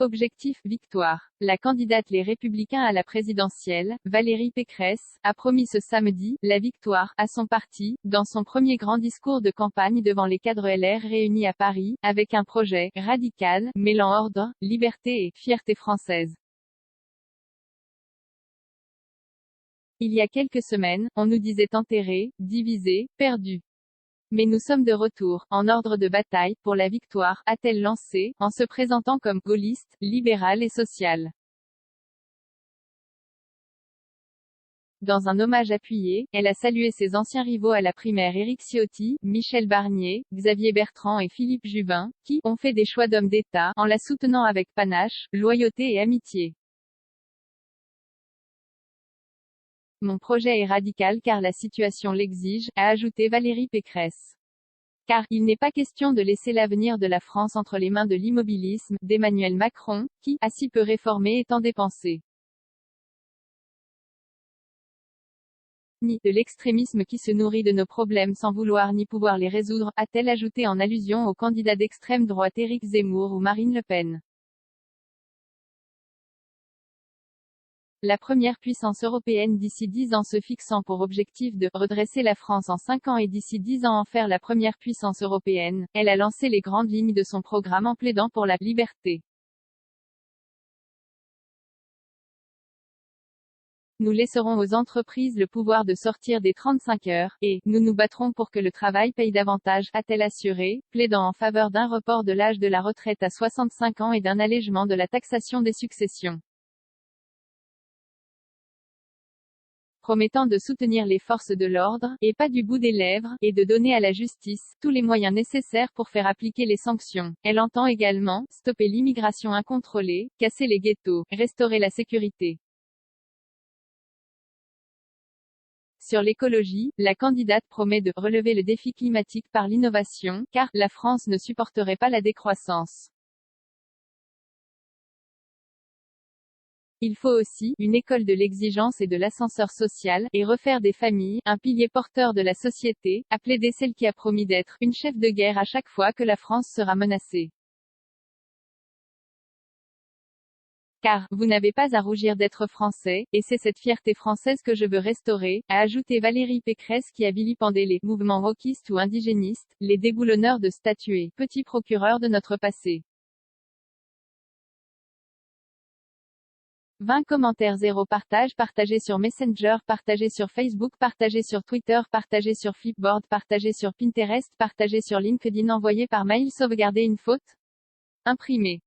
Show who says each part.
Speaker 1: Objectif, victoire. La candidate Les Républicains à la présidentielle, Valérie Pécresse, a promis ce samedi, la victoire, à son parti, dans son premier grand discours de campagne devant les cadres LR réunis à Paris, avec un projet radical, mêlant ordre, liberté et fierté française. Il y a quelques semaines, on nous disait enterrés, divisés, perdus. Mais nous sommes de retour, en ordre de bataille, pour la victoire, a-t-elle lancé, en se présentant comme gaulliste, libérale et sociale. Dans un hommage appuyé, elle a salué ses anciens rivaux à la primaire Éric Ciotti, Michel Barnier, Xavier Bertrand et Philippe Juvin, qui ont fait des choix d'hommes d'État, en la soutenant avec panache, loyauté et amitié. Mon projet est radical car la situation l'exige, a ajouté Valérie Pécresse. Car, il n'est pas question de laisser l'avenir de la France entre les mains de l'immobilisme, d'Emmanuel Macron, qui, a si peu réformé et tant dépensé. Ni de l'extrémisme qui se nourrit de nos problèmes sans vouloir ni pouvoir les résoudre, a-t-elle ajouté en allusion aux candidats d'extrême droite Éric Zemmour ou Marine Le Pen. La première puissance européenne d'ici 10 ans se fixant pour objectif de redresser la France en 5 ans et d'ici 10 ans en faire la première puissance européenne, elle a lancé les grandes lignes de son programme en plaidant pour la liberté. Nous laisserons aux entreprises le pouvoir de sortir des 35 heures, et nous nous battrons pour que le travail paye davantage, a-t-elle assuré, plaidant en faveur d'un report de l'âge de la retraite à 65 ans et d'un allègement de la taxation des successions. Promettant de soutenir les forces de l'ordre, et pas du bout des lèvres, et de donner à la justice tous les moyens nécessaires pour faire appliquer les sanctions. Elle entend également stopper l'immigration incontrôlée, casser les ghettos, restaurer la sécurité. Sur l'écologie, la candidate promet de relever le défi climatique par l'innovation, car la France ne supporterait pas la décroissance. Il faut aussi une école de l'exigence et de l'ascenseur social, et refaire des familles un pilier porteur de la société, a plaidé celle qui a promis d'être une chef de guerre à chaque fois que la France sera menacée. Car, vous n'avez pas à rougir d'être français, et c'est cette fierté française que je veux restaurer, a ajouté Valérie Pécresse qui a vilipendé les mouvements wokistes ou indigénistes, les déboulonneurs de statues et petits procureurs de notre passé. 20 commentaires 0 partage partagé sur Messenger partagé sur Facebook partagé sur Twitter partagé sur Flipboard partagé sur Pinterest partagé sur LinkedIn envoyé par mail sauvegarder une faute imprimé